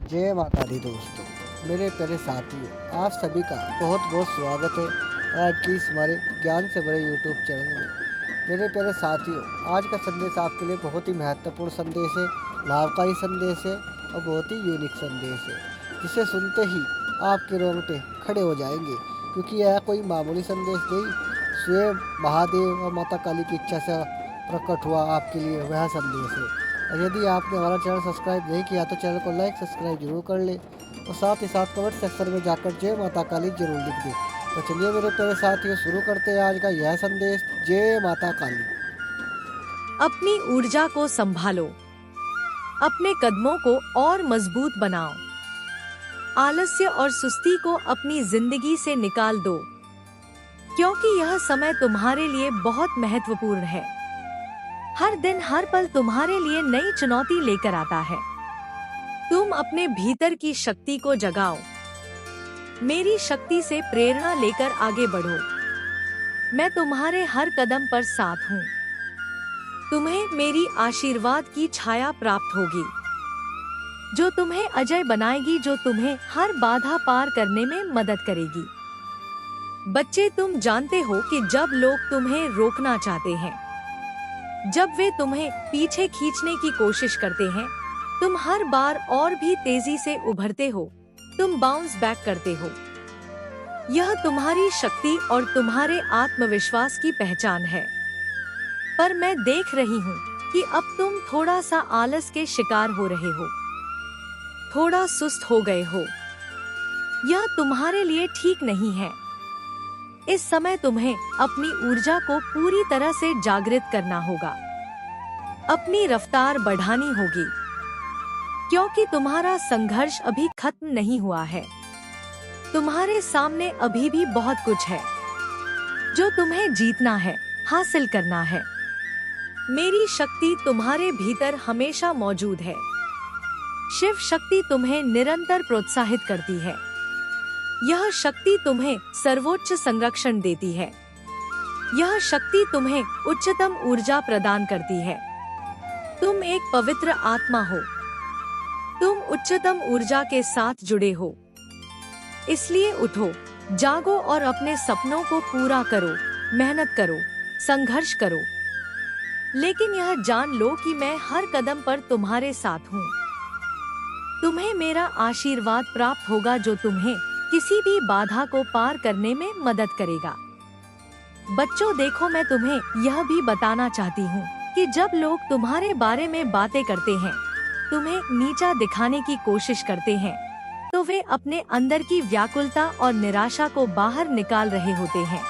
जय माता दी दोस्तों, मेरे प्यारे साथियों, आप सभी का बहुत बहुत स्वागत है आज की इस हमारे ज्ञान से भरे यूट्यूब चैनल में। मेरे प्यारे साथियों, आज का संदेश आपके लिए बहुत ही महत्वपूर्ण संदेश है, लाभकारी संदेश है और बहुत ही यूनिक संदेश है, जिसे सुनते ही आपके रोंगटे खड़े हो जाएंगे, क्योंकि यह कोई मामूली संदेश नहीं, स्वयं महादेव और माता काली की इच्छा से प्रकट हुआ आपके लिए वह संदेश है। और यदि आपने हमारा चैनल सब्सक्राइब नहीं किया तो चैनल को लाइक सब्सक्राइब जरूर कर ले और साथ ही साथ कमेंट सेक्शन में जाकर जय माता काली जरूर लिख दें। तो चलिए मेरे प्यारे साथियों, शुरू करते हैं आज का यह संदेश। जय माता काली। अपनी ऊर्जा को संभालो, अपने कदमों को और मजबूत बनाओ। आलस्य और सुस्ती को अपनी जिंदगी से निकाल दो, क्योंकि यह समय तुम्हारे लिए बहुत महत्वपूर्ण है। हर दिन हर पल तुम्हारे लिए नई चुनौती लेकर आता है। तुम अपने भीतर की शक्ति को जगाओ। मेरी शक्ति से प्रेरणा लेकर आगे बढ़ो। मैं तुम्हारे हर कदम पर साथ हूँ। तुम्हें मेरी आशीर्वाद की छाया प्राप्त होगी, जो तुम्हें अजय बनाएगी, जो तुम्हें हर बाधा पार करने में मदद करेगी। बच्चे, तुम जानते हो कि जब लोग तुम्हें रोकना चाहते हैं, जब वे तुम्हें पीछे खींचने की कोशिश करते हैं, तुम हर बार और भी तेजी से उभरते हो। तुम बाउंस बैक करते हो। यह तुम्हारी शक्ति और तुम्हारे आत्मविश्वास की पहचान है। पर मैं देख रही हूँ कि अब तुम थोड़ा सा आलस के शिकार हो रहे हो, थोड़ा सुस्त हो गए हो। यह तुम्हारे लिए ठीक नहीं है। इस समय तुम्हें अपनी ऊर्जा को पूरी तरह से जागृत करना होगा। अपनी रफ्तार बढ़ानी होगी, क्योंकि तुम्हारा संघर्ष अभी खत्म नहीं हुआ है। तुम्हारे सामने अभी भी बहुत कुछ है जो तुम्हें जीतना है, हासिल करना है। मेरी शक्ति तुम्हारे भीतर हमेशा मौजूद है। शिव शक्ति तुम्हें निरंतर प्रोत्साहित करती है। यह शक्ति तुम्हें सर्वोच्च संरक्षण देती है। यह शक्ति तुम्हें उच्चतम ऊर्जा प्रदान करती है। तुम एक पवित्र आत्मा हो। तुम उच्चतम ऊर्जा के साथ जुड़े हो। इसलिए उठो, जागो और अपने सपनों को पूरा करो। मेहनत करो, संघर्ष करो, लेकिन यह जान लो कि मैं हर कदम पर तुम्हारे साथ हूँ। तुम्हें मेरा आशीर्वाद प्राप्त होगा, जो तुम्हें किसी भी बाधा को पार करने में मदद करेगा। बच्चों, देखो, मैं तुम्हें यह भी बताना चाहती हूँ कि जब लोग तुम्हारे बारे में बातें करते हैं, तुम्हें नीचा दिखाने की कोशिश करते हैं, तो वे अपने अंदर की व्याकुलता और निराशा को बाहर निकाल रहे होते हैं।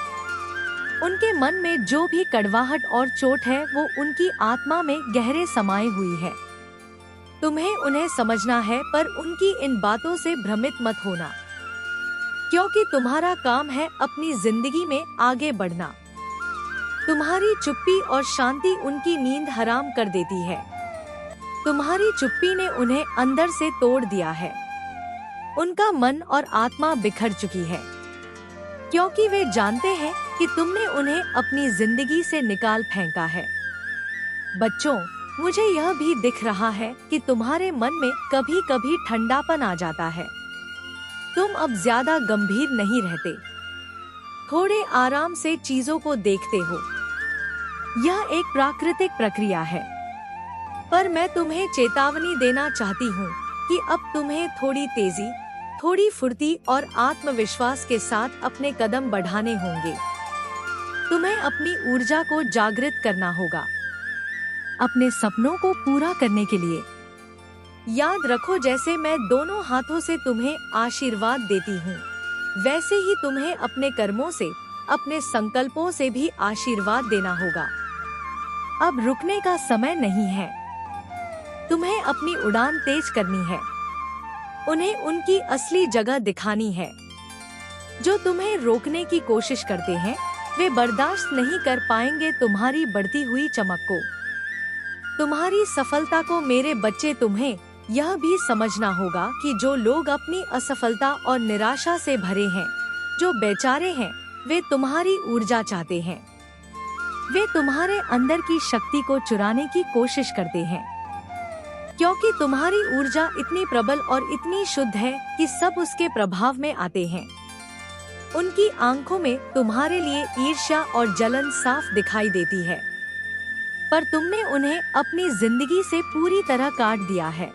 उनके मन में जो भी कड़वाहट और चोट है, वो उनकी आत्मा में गहरे समाये हुई है। तुम्हें उन्हें समझना है, पर उनकी इन बातों से भ्रमित मत होना, क्योंकि तुम्हारा काम है अपनी जिंदगी में आगे बढ़ना। तुम्हारी चुप्पी और शांति उनकी नींद हराम कर देती है। तुम्हारी चुप्पी ने उन्हें अंदर से तोड़ दिया है। उनका मन और आत्मा बिखर चुकी है, क्योंकि वे जानते हैं कि तुमने उन्हें अपनी जिंदगी से निकाल फेंका है। बच्चों, मुझे यह भी दिख रहा है कि तुम्हारे मन में कभी कभी ठंडापन आ जाता है। तुम अब ज्यादा गंभीर नहीं रहते, थोड़े आराम से चीजों को देखते हो। यह एक प्राकृतिक प्रक्रिया है, पर मैं तुम्हें चेतावनी देना चाहती हूँ कि अब तुम्हें थोड़ी तेजी, थोड़ी फुर्ती और आत्मविश्वास के साथ अपने कदम बढ़ाने होंगे। तुम्हें अपनी ऊर्जा को जागृत करना होगा, अपने सपनों को पूरा करने के लिए। याद रखो, जैसे मैं दोनों हाथों से तुम्हें आशीर्वाद देती हूँ, वैसे ही तुम्हें अपने कर्मों से, अपने संकल्पों से भी आशीर्वाद देना होगा। अब रुकने का समय नहीं है। तुम्हें अपनी उड़ान तेज करनी है। उन्हें उनकी असली जगह दिखानी है। जो तुम्हें रोकने की कोशिश करते हैं, वे बर्दाश्त नहीं कर पाएंगे तुम्हारी बढ़ती हुई चमक को, तुम्हारी सफलता को। मेरे बच्चे, तुम्हें यह भी समझना होगा कि जो लोग अपनी असफलता और निराशा से भरे हैं, जो बेचारे हैं, वे तुम्हारी ऊर्जा चाहते हैं। वे तुम्हारे अंदर की शक्ति को चुराने की कोशिश करते हैं। क्योंकि तुम्हारी ऊर्जा इतनी प्रबल और इतनी शुद्ध है कि सब उसके प्रभाव में आते हैं। उनकी आंखों में तुम्हारे लिए ईर्ष्या और जलन साफ दिखाई देती है, पर तुमने उन्हें अपनी जिंदगी से पूरी तरह काट दिया है।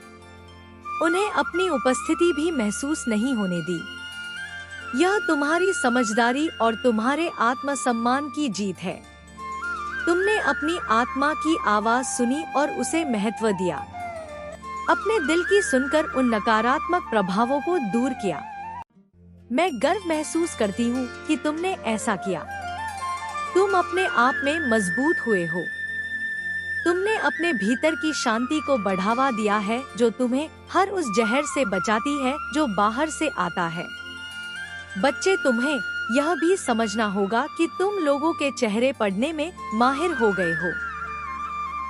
उन्हें अपनी उपस्थिति भी महसूस नहीं होने दी। यह तुम्हारी समझदारी और तुम्हारे आत्मसम्मान की जीत है। तुमने अपनी आत्मा की आवाज सुनी और उसे महत्व दिया। अपने दिल की सुनकर उन नकारात्मक प्रभावों को दूर किया। मैं गर्व महसूस करती हूँ कि तुमने ऐसा किया। तुम अपने आप में मजबूत हुए हो। तुमने अपने भीतर की शांति को बढ़ावा दिया है, जो तुम्हें हर उस जहर से बचाती है जो बाहर से आता है। बच्चे, तुम्हें यह भी समझना होगा कि तुम लोगों के चेहरे पढ़ने में माहिर हो गए हो।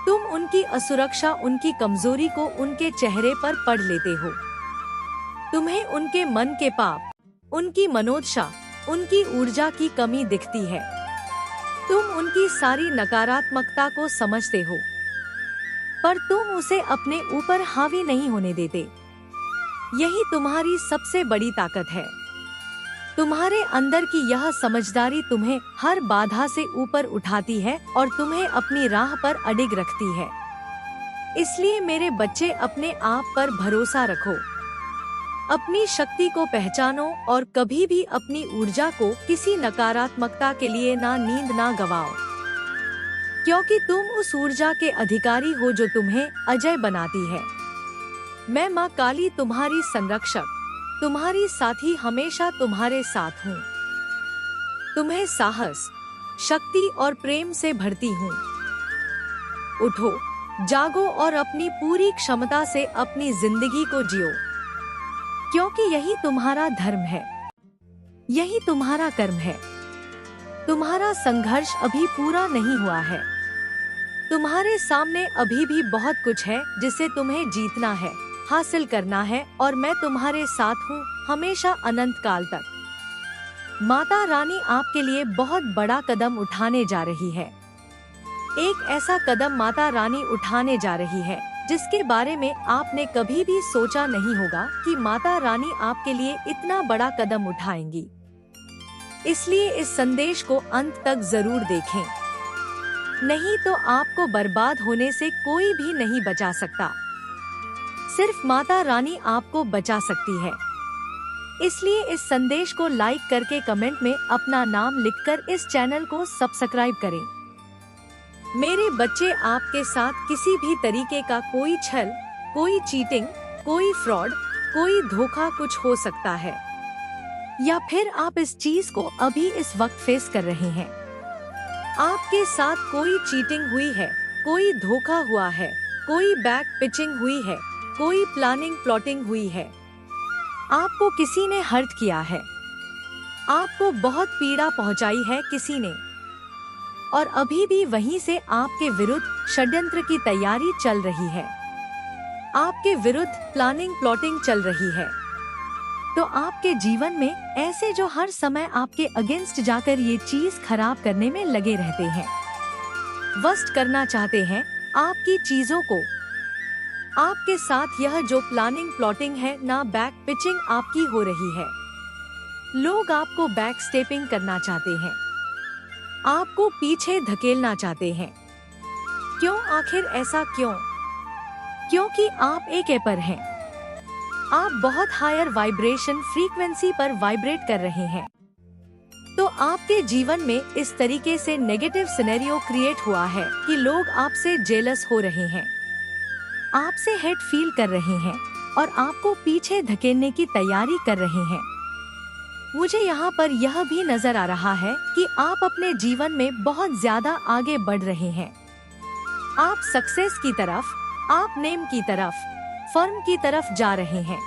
तुम उनकी असुरक्षा, उनकी कमजोरी को उनके चेहरे पर पढ़ लेते हो। तुम्हें उनके मन के पाप, उनकी मनोदशा, उनकी ऊर्जा की कमी दिखती है। तुम उनकी सारी नकारात्मकता को समझते हो, पर तुम उसे अपने ऊपर हावी नहीं होने देते। यही तुम्हारी सबसे बड़ी ताकत है। तुम्हारे अंदर की यह समझदारी तुम्हें हर बाधा से ऊपर उठाती है और तुम्हें अपनी राह पर अडिग रखती है। इसलिए मेरे बच्चे, अपने आप पर भरोसा रखो, अपनी शक्ति को पहचानो और कभी भी अपनी ऊर्जा को किसी नकारात्मकता के लिए नींद ना गवाओ, क्योंकि तुम उस ऊर्जा के अधिकारी हो जो तुम्हें अजय बनाती है। मैं माँ काली, तुम्हारी संरक्षक, तुम्हारी साथी, हमेशा तुम्हारे साथ हूँ। तुम्हें साहस, शक्ति और प्रेम से भरती हूँ। उठो, जागो और अपनी पूरी क्षमता से अपनी जिंदगी को जियो, क्योंकि यही तुम्हारा धर्म है, यही तुम्हारा कर्म है। तुम्हारा संघर्ष अभी पूरा नहीं हुआ है। तुम्हारे सामने अभी भी बहुत कुछ है जिसे तुम्हें जीतना है, हासिल करना है, और मैं तुम्हारे साथ हूँ हमेशा, अनंत काल तक। माता रानी आपके लिए बहुत बड़ा कदम उठाने जा रही है। एक ऐसा कदम माता रानी उठाने जा रही है जिसके बारे में आपने कभी भी सोचा नहीं होगा कि माता रानी आपके लिए इतना बड़ा कदम उठाएंगी। इसलिए इस संदेश को अंत तक जरूर देखें, नहीं तो आपको बर्बाद होने से कोई भी नहीं बचा सकता। सिर्फ माता रानी आपको बचा सकती है। इसलिए इस संदेश को लाइक करके कमेंट में अपना नाम लिखकर इस चैनल को सब्सक्राइब करें। मेरे बच्चे, आपके साथ किसी भी तरीके का कोई छल, कोई चीटिंग, कोई फ्रॉड, कोई धोखा कुछ हो सकता है, या फिर आप इस चीज को अभी इस वक्त फेस कर रहे हैं। आपके साथ कोई चीटिंग हुई है, कोई धोखा हुआ है, कोई बैक पिचिंग हुई है, कोई प्लानिंग प्लॉटिंग हुई है। आपको किसी ने हर्ट किया है, आपको बहुत पीड़ा पहुंचाई है किसी ने, और अभी भी वहीं से आपके विरुद्ध षड्यंत्र की तैयारी चल रही है, आपके विरुद्ध प्लानिंग प्लॉटिंग चल रही है। तो आपके जीवन में ऐसे जो हर समय आपके अगेंस्ट जाकर ये चीज खराब करने में लगे रहते हैं, वर्स्ट करना चाहते हैं आपकी चीजों को। आपके साथ यह जो प्लानिंग प्लॉटिंग है, ना बैक पिचिंग आपकी हो रही है। लोग आपको बैक स्टेपिंग करना चाहते हैं, आपको पीछे धकेलना चाहते हैं। क्यों? आखिर ऐसा क्यों? क्योंकि आप एक पर हैं। आप बहुत हायर वाइब्रेशन फ्रीक्वेंसी पर वाइब्रेट कर रहे हैं। तो आपके जीवन में इस तरीके से नेगेटिव सिनेरियो क्रिएट हुआ है कि लोग आपसे जेलस हो रहे हैं, आपसे हेट फील कर रहे हैं और आपको पीछे धकेलने की तैयारी कर रहे हैं। मुझे यहाँ पर यह भी नजर आ रहा है कि आप अपने जीवन में बहुत ज्यादा आगे बढ़ रहे हैं। आप सक्सेस की तरफ, आप नेम की तरफ, फर्म की तरफ जा रहे हैं।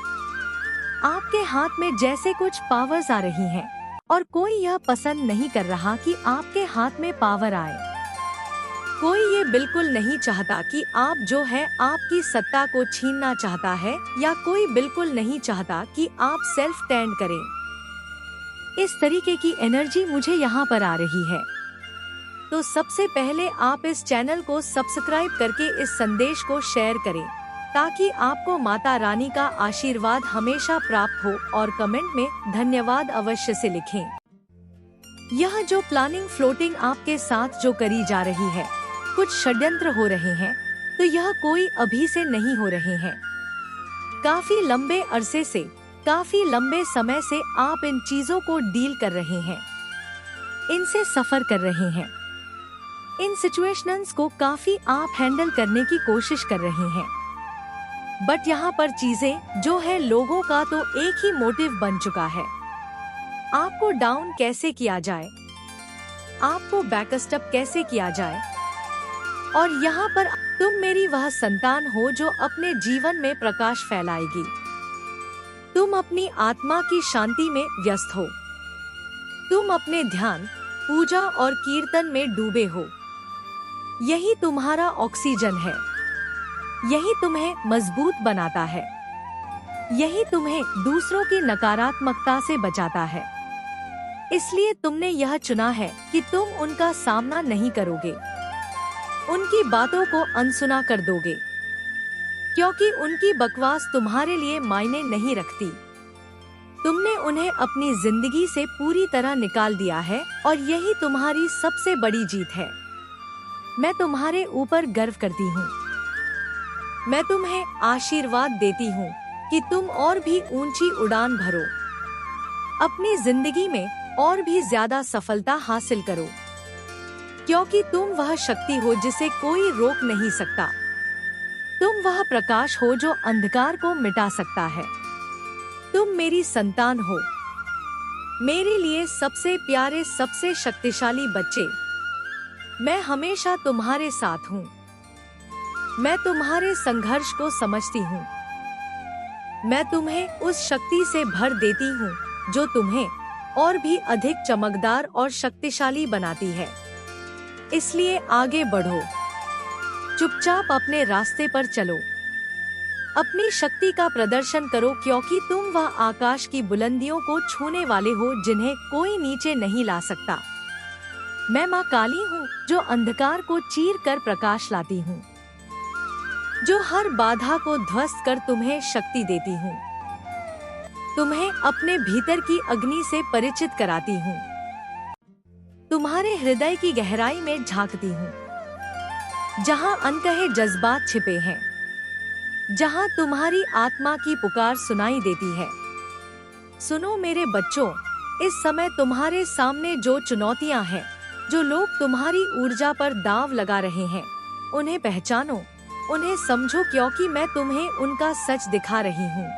आपके हाथ में जैसे कुछ पावर्स आ रही हैं और कोई यह पसंद नहीं कर रहा कि आपके हाथ में पावर आए। कोई ये बिल्कुल नहीं चाहता कि आप जो है आपकी सत्ता को छीनना चाहता है, या कोई बिल्कुल नहीं चाहता कि आप सेल्फ स्टैंड करें। इस तरीके की एनर्जी मुझे यहाँ पर आ रही है। तो सबसे पहले आप इस चैनल को सब्सक्राइब करके इस संदेश को शेयर करें। ताकि आपको माता रानी का आशीर्वाद हमेशा प्राप्त हो, और कमेंट में धन्यवाद अवश्य से लिखें। यह जो प्लानिंग फ्लोटिंग आपके साथ जो करी जा रही है, कुछ षड्यंत्र हो रहे हैं, तो यह कोई अभी से नहीं हो रहे हैं। काफी लंबे अरसे से, काफी लंबे समय से आप इन चीजों को डील कर रहे हैं, इनसे सफर कर रहे हैं। इन सिचुएशंस को काफी आप हैंडल करने की कोशिश कर रहे हैं। बट यहाँ पर चीजें जो है, लोगों का तो एक ही मोटिव बन चुका है, आपको डाउन कैसे किया जाए, आपको बैकस्टअप कैसे किया जाए। और यहाँ पर तुम मेरी वह संतान हो जो अपने जीवन में प्रकाश फैलाएगी। तुम अपनी आत्मा की शांति में व्यस्त हो, तुम अपने ध्यान, पूजा और कीर्तन में डूबे हो। यही तुम्हारा ऑक्सीजन है, यही तुम्हें मजबूत बनाता है, यही तुम्हें दूसरों की नकारात्मकता से बचाता है। इसलिए तुमने यह चुना है कि तुम उनका सामना नहीं करोगे, उनकी बातों को अनसुना कर दोगे, क्योंकि उनकी बकवास तुम्हारे लिए मायने नहीं रखती। तुमने उन्हें अपनी जिंदगी से पूरी तरह निकाल दिया है, और यही तुम्हारी सबसे बड़ी जीत है। मैं तुम्हारे ऊपर गर्व करती हूँ। मैं तुम्हें आशीर्वाद देती हूँ कि तुम और भी ऊंची उड़ान भरो, अपनी जिंदगी में और भी ज्यादा सफलता हासिल करो, क्योंकि तुम वह शक्ति हो जिसे कोई रोक नहीं सकता। तुम वह प्रकाश हो जो अंधकार को मिटा सकता है। तुम मेरी संतान हो, मेरे लिए सबसे प्यारे, सबसे शक्तिशाली बच्चे। मैं हमेशा तुम्हारे साथ हूँ। मैं तुम्हारे संघर्ष को समझती हूँ। मैं तुम्हें उस शक्ति से भर देती हूँ जो तुम्हें और भी अधिक चमकदार और शक्तिशाली बनाती है। इसलिए आगे बढ़ो, चुपचाप अपने रास्ते पर चलो, अपनी शक्ति का प्रदर्शन करो, क्योंकि तुम वह आकाश की बुलंदियों को छूने वाले हो जिन्हें कोई नीचे नहीं ला सकता। मैं माँ काली हूँ जो अंधकार को चीर कर प्रकाश लाती हूँ, जो हर बाधा को ध्वस्त कर तुम्हें शक्ति देती हूँ, तुम्हें अपने भीतर की अग्नि से परिचित कराती हूँ, तुम्हारे हृदय की गहराई में झांकती हूँ, जहाँ अनकहे जज्बात छिपे हैं, जहाँ तुम्हारी आत्मा की पुकार सुनाई देती है। सुनो मेरे बच्चों, इस समय तुम्हारे सामने जो चुनौतियाँ हैं, जो लोग तुम्हारी ऊर्जा पर दांव लगा रहे हैं, उन्हें पहचानो, उन्हें समझो, क्योंकि मैं तुम्हें उनका सच दिखा रही हूँ।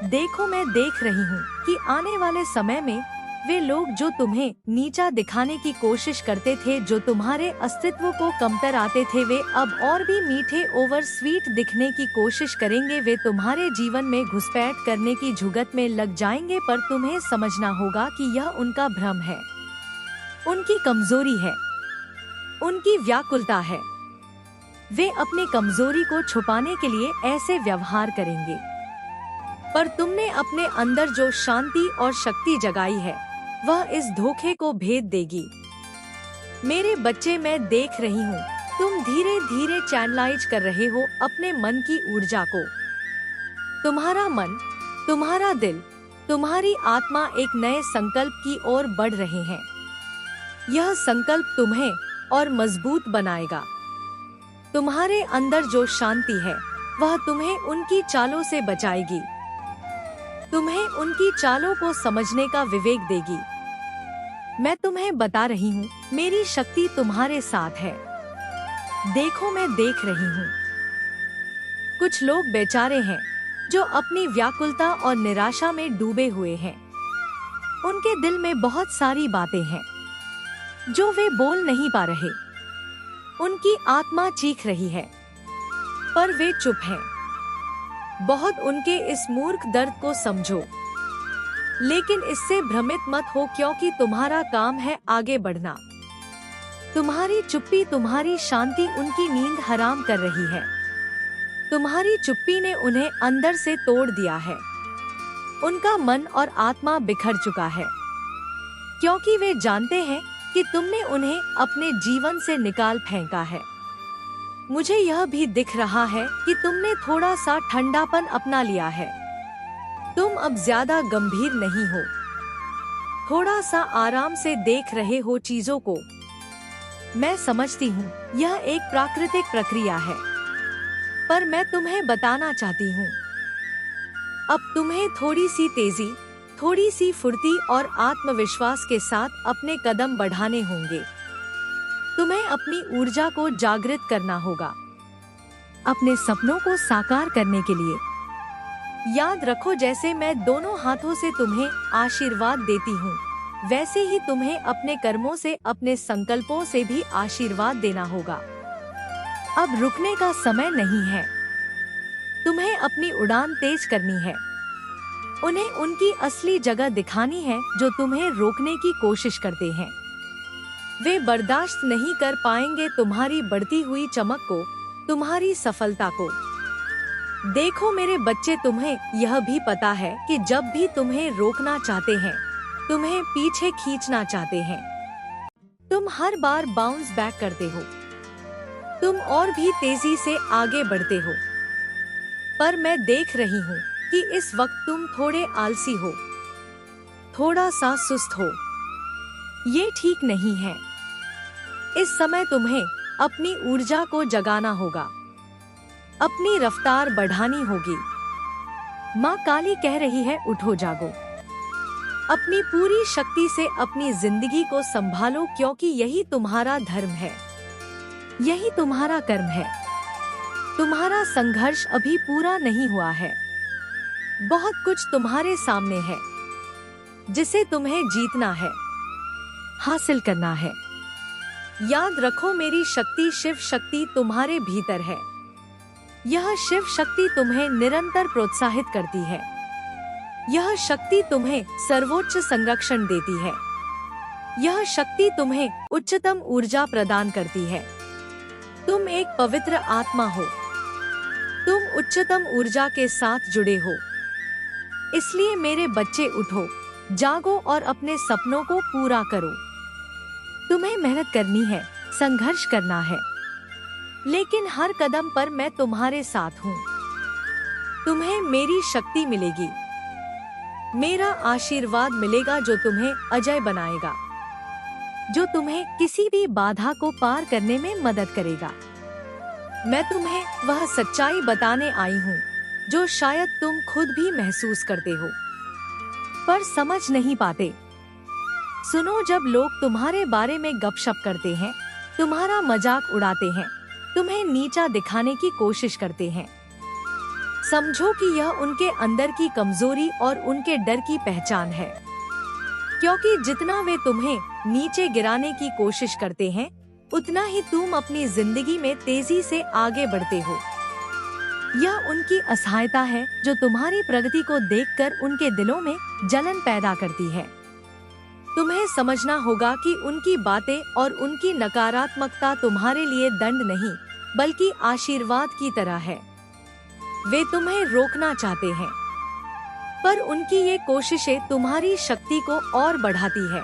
देखो, मैं देख रही हूँ कि आने वाले समय में वे लोग जो तुम्हें नीचा दिखाने की कोशिश करते थे, जो तुम्हारे अस्तित्व को कमतर आते थे, वे अब और भी मीठे ओवर स्वीट दिखने की कोशिश करेंगे। वे तुम्हारे जीवन में घुसपैठ करने की जुगत में लग जाएंगे, पर तुम्हें समझना होगा कि यह उनका भ्रम है, उनकी कमजोरी है, उनकी व्याकुलता है। वे अपनी कमजोरी को छुपाने के लिए ऐसे व्यवहार करेंगे, पर तुमने अपने अंदर जो शांति और शक्ति जगाई है, वह इस धोखे को भेद देगी। मेरे बच्चे, मैं देख रही हूँ, तुम धीरे धीरे चैनलाइज कर रहे हो अपने मन की ऊर्जा को। तुम्हारा मन, तुम्हारा दिल, तुम्हारी आत्मा एक नए संकल्प की ओर बढ़ रहे हैं। यह संकल्प तुम्हें और मजबूत बनाएगा। तुम्हारे अंदर जो शांति है, वह तुम्हें उनकी चालों से बचाएगी, तुम्हें उनकी चालों को समझने का विवेक देगी। मैं तुम्हें बता रही हूँ, मेरी शक्ति तुम्हारे साथ है। देखो, मैं देख रही हूँ। कुछ लोग बेचारे हैं जो अपनी व्याकुलता और निराशा में डूबे हुए हैं। उनके दिल में बहुत सारी बातें हैं जो वे बोल नहीं पा रहे। उनकी आत्मा चीख रही है, पर वे चुप हैं। बहुत उनके इस मूर्ख दर्द को समझो, लेकिन इससे भ्रमित मत हो, क्योंकि तुम्हारा काम है आगे बढ़ना। तुम्हारी चुप्पी, तुम्हारी शांति उनकी नींद हराम कर रही है। तुम्हारी चुप्पी ने उन्हें अंदर से तोड़ दिया है। उनका मन और आत्मा बिखर चुका है, क्योंकि वे जानते हैं कि तुमने उन्हें अपने जीवन से निकाल फेंका है। मुझे यह भी दिख रहा है कि तुमने थोड़ा सा ठंडापन अपना लिया है। तुम अब ज्यादा गंभीर नहीं हो, थोड़ा सा आराम से देख रहे हो चीजों को। मैं समझती हूँ यह एक प्राकृतिक प्रक्रिया है, पर मैं तुम्हें बताना चाहती हूँ, अब तुम्हें थोड़ी सी तेजी, थोड़ी सी फुर्ती और आत्मविश्वास के साथ अपने कदम बढ़ाने होंगे। तुम्हें अपनी ऊर्जा को जागृत करना होगा अपने सपनों को साकार करने के लिए। याद रखो, जैसे मैं दोनों हाथों से तुम्हें आशीर्वाद देती हूँ, वैसे ही तुम्हें अपने कर्मों से, अपने संकल्पों से भी आशीर्वाद देना होगा। अब रुकने का समय नहीं है, तुम्हें अपनी उड़ान तेज करनी है। उन्हें उनकी असली जगह दिखानी है जो तुम्हें रोकने की कोशिश करते हैं। वे बर्दाश्त नहीं कर पाएंगे तुम्हारी बढ़ती हुई चमक को, तुम्हारी सफलता को। देखो मेरे बच्चे, तुम्हें यह भी पता है कि जब भी तुम्हें रोकना चाहते हैं, तुम्हें पीछे खींचना चाहते हैं, तुम हर बार बाउंस बैक करते हो, तुम और भी तेजी से आगे बढ़ते हो। पर मैं देख रही हूँ कि इस वक्त तुम थोड़े आलसी हो, थोड़ा सा सुस्त हो। ये ठीक नहीं है। इस समय तुम्हें अपनी ऊर्जा को जगाना होगा, अपनी रफ्तार बढ़ानी होगी। माँ काली कह रही है, उठो जागो, अपनी पूरी शक्ति से अपनी जिंदगी को संभालो, क्योंकि यही तुम्हारा धर्म है, यही तुम्हारा कर्म है। तुम्हारा संघर्ष अभी पूरा नहीं हुआ है। बहुत कुछ तुम्हारे सामने है जिसे तुम्हें जीतना है, हासिल करना है। याद रखो, मेरी शक्ति, शिव शक्ति तुम्हारे भीतर है। यह शिव शक्ति तुम्हें निरंतर प्रोत्साहित करती है। यह शक्ति तुम्हें सर्वोच्च संरक्षण देती है। यह शक्ति तुम्हें उच्चतम ऊर्जा प्रदान करती है। तुम एक पवित्र आत्मा हो, तुम उच्चतम ऊर्जा के साथ जुड़े हो। इसलिए मेरे बच्चे, उठो, जागो और अपने सपनों को पूरा करो। तुम्हें मेहनत करनी है, संघर्ष करना है, लेकिन हर कदम पर मैं तुम्हारे साथ हूँ। तुम्हें मेरी शक्ति मिलेगी, मेरा आशीर्वाद मिलेगा जो तुम्हें अजय बनाएगा, जो तुम्हें किसी भी बाधा को पार करने में मदद करेगा। मैं तुम्हें वह सच्चाई बताने आई हूँ जो शायद तुम खुद भी महसूस करते हो, पर समझ नहीं पाते। सुनो, जब लोग तुम्हारे बारे में गपशप करते हैं, तुम्हारा मजाक उड़ाते हैं, तुम्हें नीचा दिखाने की कोशिश करते हैं, समझो कि यह उनके अंदर की कमजोरी और उनके डर की पहचान है। क्योंकि जितना वे तुम्हें नीचे गिराने की कोशिश करते हैं, उतना ही तुम अपनी जिंदगी में तेजी से आगे बढ़ते हो। यह उनकी असहायता है जो तुम्हारी प्रगति को देखकर उनके दिलों में जलन पैदा करती है। तुम्हें समझना होगा कि उनकी बातें और उनकी नकारात्मकता तुम्हारे लिए दंड नहीं, बल्कि आशीर्वाद की तरह है। वे तुम्हें रोकना चाहते हैं, पर उनकी ये कोशिशें तुम्हारी शक्ति को और बढ़ाती है।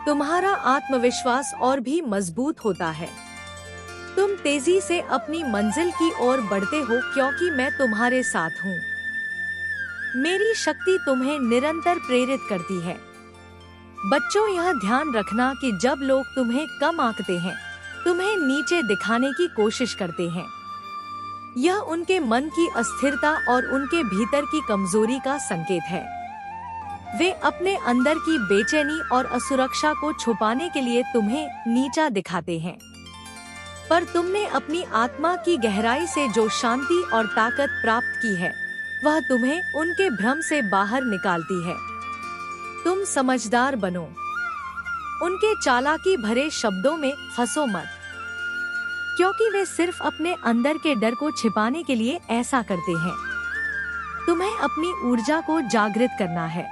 तुम्हारा आत्मविश्वास और भी मजबूत होता है। तुम तेजी से अपनी मंजिल की ओर बढ़ते हो, क्योंकि मैं तुम्हारे साथ हूँ। मेरी शक्ति तुम्हें निरंतर प्रेरित करती है। बच्चों, यह ध्यान रखना कि जब लोग तुम्हें कम आंकते हैं, तुम्हें नीचे दिखाने की कोशिश करते हैं, यह उनके मन की अस्थिरता और उनके भीतर की कमजोरी का संकेत है। वे अपने अंदर की बेचैनी और असुरक्षा को छुपाने के लिए तुम्हें नीचा दिखाते हैं, पर तुमने अपनी आत्मा की गहराई से जो शांति और ताकत प्राप्त की है, वह तुम्हें उनके भ्रम से बाहर निकालती है। तुम समझदार बनो, उनके चालाकी भरे शब्दों में फंसो मत, क्योंकि वे सिर्फ अपने अंदर के डर को छिपाने के लिए ऐसा करते हैं। तुम्हें अपनी ऊर्जा को जागृत करना है,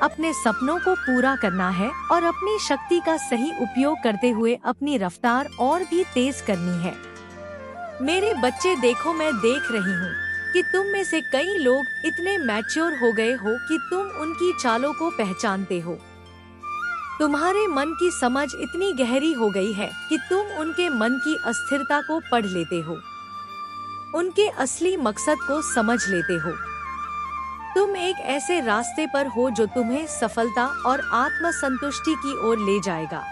अपने सपनों को पूरा करना है और अपनी शक्ति का सही उपयोग करते हुए अपनी रफ्तार और भी तेज करनी है। मेरे बच्चे, देखो, मैं देख रही हूँ कि तुम में से कई लोग इतने मैच्योर हो गए हो कि तुम उनकी चालों को पहचानते हो। तुम्हारे मन की समझ इतनी गहरी हो गई है कि तुम उनके मन की अस्थिरता को पढ़ लेते हो, उनके असली मकसद को समझ लेते हो। तुम एक ऐसे रास्ते पर हो जो तुम्हें सफलता और आत्मसंतुष्टि की ओर ले जाएगा,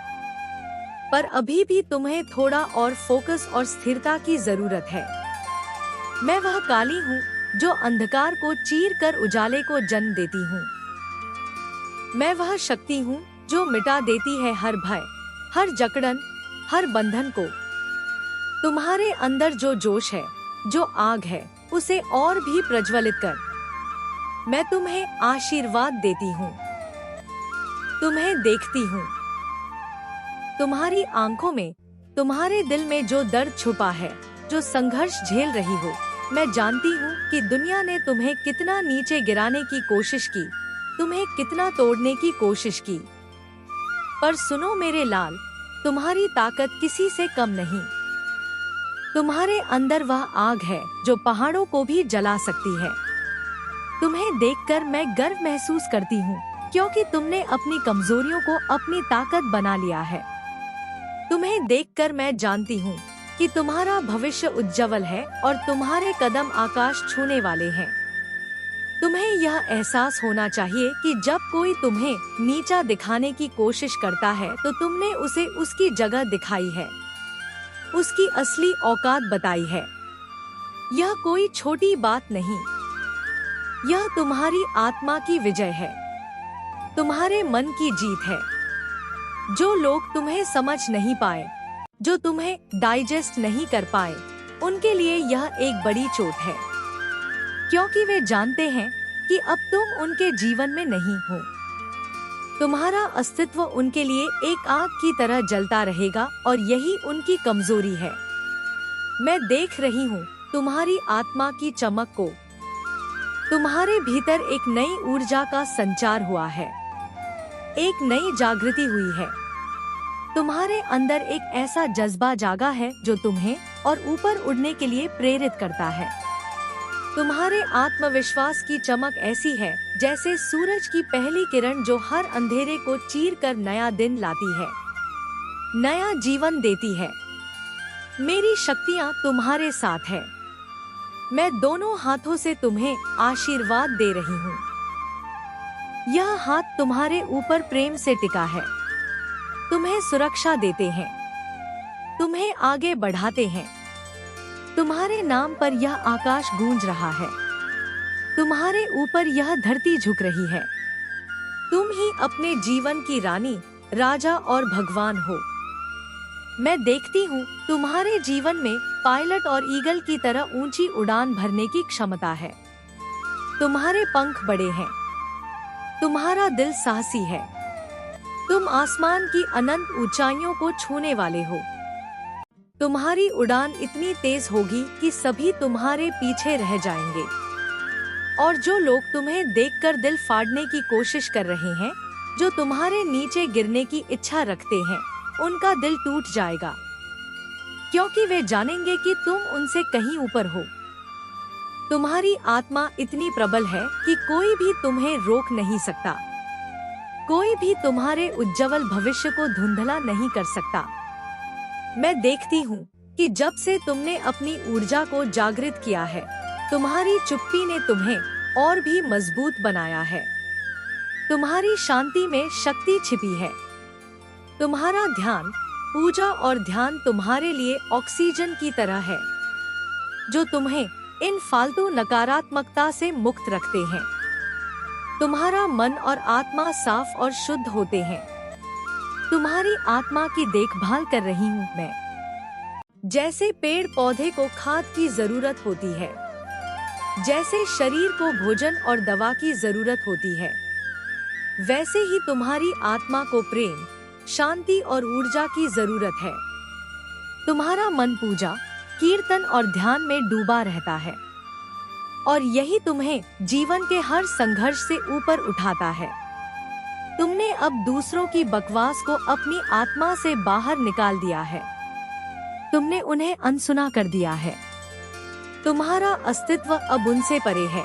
पर अभी भी तुम्हें थोड़ा और फोकस और स्थिरता की जरूरत है। मैं वह काली हूँ जो अंधकार को चीर कर उजाले को जन्म देती हूँ। मैं वह शक्ति हूँ जो मिटा देती है हर भय, हर जकड़न, हर बंधन को। तुम्हारे अंदर जो जोश है, जो आग है, उसे और भी प्रज्वलित कर। मैं तुम्हें आशीर्वाद देती हूँ, तुम्हें देखती हूँ। तुम्हारी आंखों में, तुम्हारे दिल में जो दर्द छुपा है, जो संघर्ष झेल रही हो, मैं जानती हूँ कि दुनिया ने तुम्हें कितना नीचे गिराने की कोशिश की, तुम्हें कितना तोड़ने की कोशिश की। पर सुनो मेरे लाल, तुम्हारी ताकत किसी से कम नहीं। तुम्हारे अंदर वह आग है जो पहाड़ों को भी जला सकती है। तुम्हें देखकर मैं गर्व महसूस करती हूँ, क्योंकि तुमने अपनी कमजोरियों को अपनी ताकत बना लिया है। तुम्हें देखकर मैं जानती हूँ कि तुम्हारा भविष्य उज्जवल है और तुम्हारे कदम आकाश छूने वाले हैं। तुम्हें यह एहसास होना चाहिए कि जब कोई तुम्हें नीचा दिखाने की कोशिश करता है तो तुमने उसे उसकी जगह दिखाई है, उसकी असली औकात बताई है। यह कोई छोटी बात नहीं, यह तुम्हारी आत्मा की विजय है, तुम्हारे मन की जीत है। जो लोग तुम्हें समझ नहीं पाए, जो तुम्हें डाइजेस्ट नहीं कर पाए, उनके लिए यह एक बड़ी चोट है, क्योंकि वे जानते हैं कि अब तुम उनके जीवन में नहीं हो। तुम्हारा अस्तित्व उनके लिए एक आग की तरह जलता रहेगा और यही उनकी कमजोरी है। मैं देख रही हूँ तुम्हारी आत्मा की चमक को। तुम्हारे भीतर एक नई ऊर्जा का संचार हुआ है, एक नई जागृति हुई है। तुम्हारे अंदर एक ऐसा जज्बा जागा है जो तुम्हें और ऊपर उड़ने के लिए प्रेरित करता है। तुम्हारे आत्मविश्वास की चमक ऐसी है जैसे सूरज की पहली किरण जो हर अंधेरे को चीर कर नया दिन लाती है, नया जीवन देती है। मेरी शक्तियाँ तुम्हारे साथ है। मैं दोनों हाथों से तुम्हें आशीर्वाद दे रही हूँ। यह हाथ तुम्हारे ऊपर प्रेम से टिका है, तुम्हें सुरक्षा देते हैं, तुम्हें आगे बढ़ाते हैं। तुम्हारे नाम पर यह आकाश गूंज रहा है, तुम्हारे ऊपर यह धरती झुक रही है। तुम ही अपने जीवन की रानी, राजा और भगवान हो। मैं देखती हूँ तुम्हारे जीवन में पायलट और ईगल की तरह ऊंची उड़ान भरने की क्षमता है। तुम्हारे पंख बड़े हैं, तुम्हारा दिल साहसी है। तुम आसमान की अनंत ऊंचाइयों को छूने वाले हो। तुम्हारी उड़ान इतनी तेज होगी कि सभी तुम्हारे पीछे रह जाएंगे, और जो लोग तुम्हें देखकर दिल फाड़ने की कोशिश कर रहे हैं, जो तुम्हारे नीचे गिरने की इच्छा रखते हैं, उनका दिल टूट जाएगा, क्योंकि वे जानेंगे कि तुम उनसे कहीं ऊपर हो। तुम्हारी आत्मा इतनी प्रबल है कि कोई भी तुम्हें रोक नहीं सकता, कोई भी तुम्हारे उज्जवल भविष्य को धुंधला नहीं कर सकता। मैं देखती हूँ कि जब से तुमने अपनी ऊर्जा को जागृत किया है, तुम्हारी चुप्पी ने तुम्हें और भी मजबूत बनाया है। तुम्हारी शांति में शक्ति छिपी है। तुम्हारा ध्यान, पूजा और ध्यान तुम्हारे लिए ऑक्सीजन की तरह है, जो तुम्हें इन फालतू नकारात्मकता से मुक्त रखते हैं। तुम्हारा मन और आत्मा साफ और शुद्ध होते हैं। तुम्हारी आत्मा की देखभाल कर रही हूँ मैं। जैसे पेड़ पौधे को खाद की जरूरत होती है, जैसे शरीर को भोजन और दवा की जरूरत होती है, वैसे ही तुम्हारी आत्मा को प्रेम, शांति और ऊर्जा की जरूरत है। तुम्हारा मन पूजा, कीर्तन और ध्यान में डूबा रहता है, और यही तुम्हें जीवन के हर संघर्ष से ऊपर उठाता है। तुमने अब दूसरों की बकवास को अपनी आत्मा से बाहर निकाल दिया है। तुमने उन्हें अनसुना कर दिया है। तुम्हारा अस्तित्व अब उनसे परे है।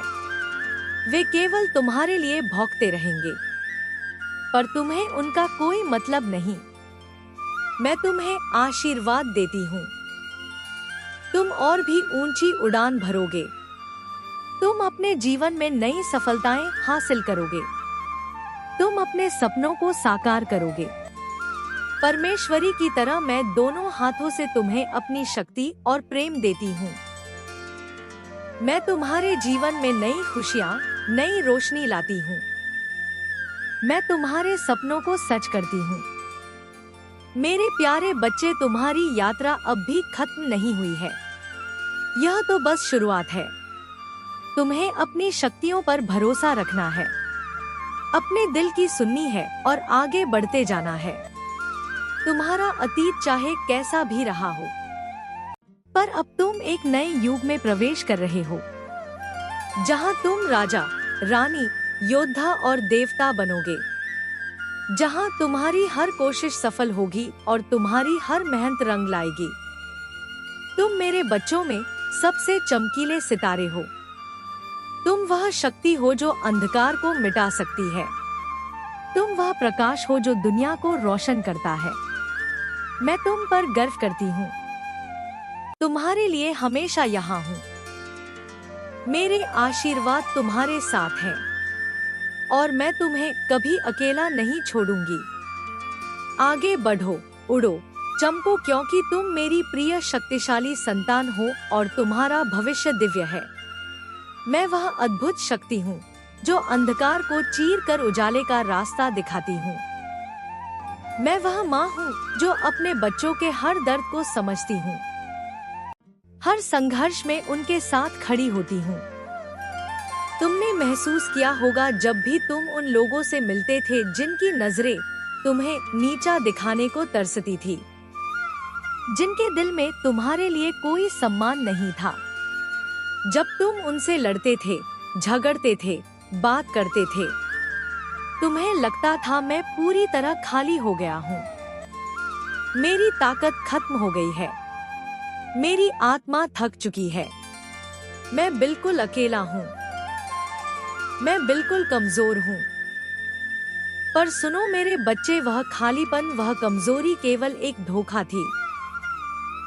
वे केवल तुम्हारे लिए भौंकते रहेंगे। पर तुम्हें उनका कोई मतलब नहीं। मैं तुम्हें आशीर्वाद देती हूँ। तुम और भी ऊंची उड़ान भरोगे। तुम अपने जीवन में नई सफलताएं हासिल करोगे। तुम अपने सपनों को साकार करोगे। परमेश्वरी की तरह मैं दोनों हाथों से तुम्हें अपनी शक्ति और प्रेम देती हूँ। मैं तुम्हारे जीवन में नई खुशियाँ, नई रोशनी लाती हूँ। मैं तुम्हारे सपनों को सच करती हूँ। मेरे प्यारे बच्चे, तुम्हारी यात्रा अब भी खत्म नहीं हुई है। यह तो बस शुरुआत है। तुम्हें अपनी शक्तियों पर भरोसा रखना है, अपने दिल की सुननी है और आगे बढ़ते जाना है। तुम्हारा अतीत चाहे कैसा भी रहा हो, पर अब तुम एक नए युग में प्रवेश कर रहे हो, जहां तुम राजा, रानी, योद्धा और देवता बनोगे। जहां तुम्हारी हर कोशिश सफल होगी और तुम्हारी हर मेहनत रंग लाएगी। तुम मेरे बच्चों में सबसे चमकीले सितारे हो। तुम वह शक्ति हो जो अंधकार को मिटा सकती है। तुम वह प्रकाश हो जो दुनिया को रोशन करता है। मैं तुम पर गर्व करती हूँ। तुम्हारे लिए हमेशा यहाँ हूँ। मेरे आशीर्वाद तुम्हारे साथ हैं और मैं तुम्हें कभी अकेला नहीं छोड़ूंगी। आगे बढ़ो, उड़ो, चमको, क्योंकि तुम मेरी प्रिय शक्तिशाली संतान हो और तुम्हारा भविष्य दिव्य है। मैं वह अद्भुत शक्ति हूँ जो अंधकार को चीर कर उजाले का रास्ता दिखाती हूँ। मैं वह माँ हूँ जो अपने बच्चों के हर दर्द को समझती हूँ। हर संघर्ष में उनके साथ खड़ी होती हूँ। तुमने महसूस किया होगा जब भी तुम उन लोगों से मिलते थे जिनकी नजरें तुम्हें नीचा दिखाने को तरसती थी, जिनके दिल में तुम्हारे लिए कोई सम्मान नहीं था। जब तुम उनसे लड़ते थे, झगड़ते थे, बात करते थे, तुम्हें लगता था मैं पूरी तरह खाली हो गया हूँ। मेरी ताकत खत्म हो गई है। मेरी आत्मा थक चुकी है। मैं बिल्कुल अकेला हूँ। मैं बिल्कुल कमजोर हूँ। पर सुनो मेरे बच्चे, वह खालीपन, वह कमजोरी केवल एक धोखा थी,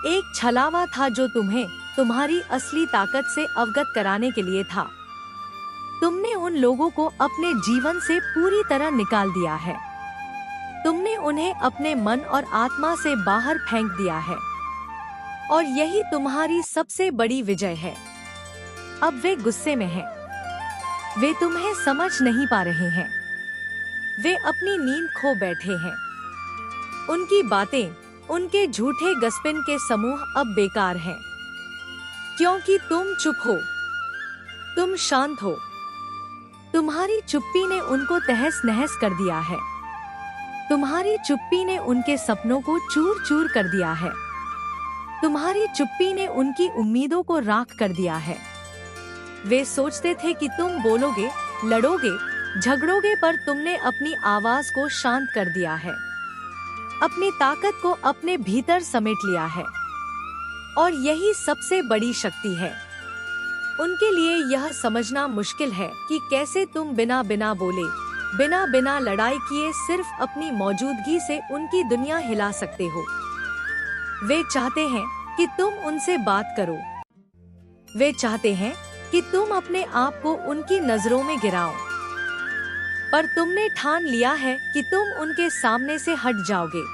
एक छलावा था जो तुम्हें तुम्हारी असली ताकत से अवगत कराने के लिए था। तुमने उन लोगों को अपने जीवन से पूरी तरह निकाल दिया है। तुमने उन्हें अपने मन और आत्मा से बाहर फेंक दिया है और यही तुम्हारी सबसे बड़ी विजय है। अब वे गुस्से में हैं। वे तुम्हें समझ नहीं पा रहे हैं। वे अपनी नींद खो बैठे हैं। उनकी बातें, उनके झूठे गस्पिन के समूह अब बेकार हैं, क्योंकि तुम चुप हो, तुम शांत हो। तुम्हारी चुप्पी ने उनको तहस नहस कर दिया है। तुम्हारी चुप्पी ने उनके सपनों को चूर चूर कर दिया है। तुम्हारी चुप्पी ने उनकी उम्मीदों को राख कर दिया है। वे सोचते थे कि तुम बोलोगे, लड़ोगे, झगड़ोगे, पर तुमने अपनी आवाज को शांत कर दिया है, अपनी ताकत को अपने भीतर समेट लिया है। और यही सबसे बड़ी शक्ति है। उनके लिए यह समझना मुश्किल है कि कैसे तुम बिना बिना बोले, बिना बिना लड़ाई किए सिर्फ अपनी मौजूदगी से उनकी दुनिया हिला सकते हो। वे चाहते हैं कि तुम उनसे बात करो। वे चाहते हैं कि तुम अपने आप को उनकी नजरों में गिराओ, पर तुमने ठान लिया है कि तुम उनके सामने से हट जाओगे।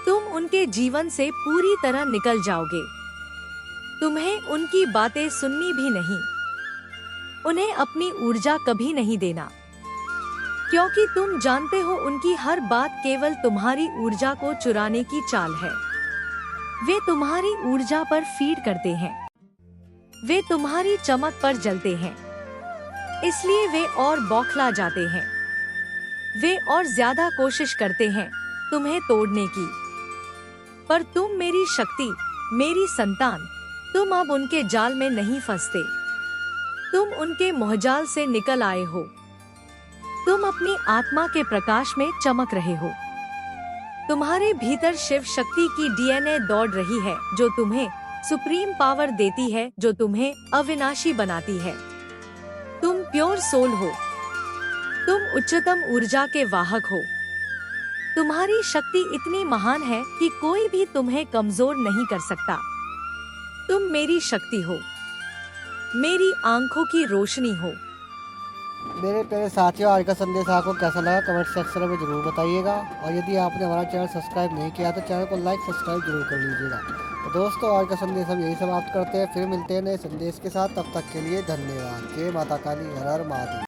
तुम उनके जीवन से पूरी तरह निकल जाओगे। तुम्हें उनकी बातें सुननी भी नहीं। उन्हें अपनी ऊर्जा कभी नहीं देना, क्योंकि तुम जानते हो उनकी हर बात केवल तुम्हारी ऊर्जा को चुराने की चाल है। वे तुम्हारी ऊर्जा पर फीड करते हैं। वे तुम्हारी चमक पर जलते हैं, इसलिए वे और बौखला जाते हैं। वे और ज्यादा कोशिश करते हैं तुम्हें तोड़ने की। पर तुम मेरी शक्ति, मेरी संतान, तुम अब उनके जाल में नहीं फंसते। तुम उनके मोहजाल से निकल आए हो। तुम अपनी आत्मा के प्रकाश में चमक रहे हो। तुम्हारे भीतर शिव शक्ति की डीएनए दौड़ रही है, जो तुम्हें सुप्रीम पावर देती है, जो तुम्हें अविनाशी बनाती है। तुम प्योर सोल हो। तुम उच्चतम ऊर्जा के वाहक हो। तुम्हारी शक्ति इतनी महान है कि कोई भी तुम्हें कमजोर नहीं कर सकता। तुम मेरी शक्ति हो, मेरी आंखों की रोशनी हो। मेरे प्यारे साथियों, आज का संदेश आपको कैसा लगा कमेंट सेक्शन में जरूर बताइएगा। और यदि आपने हमारा चैनल सब्सक्राइब नहीं किया तो चैनल को लाइक सब्सक्राइब जरूर कर लीजिएगा। तो दोस्तों, आज का संदेश हम यही समाप्त करते हैं। फिर मिलते हैं नए संदेश के साथ। तब तक के लिए धन्यवाद। जय माता काली, हर हर महादेव।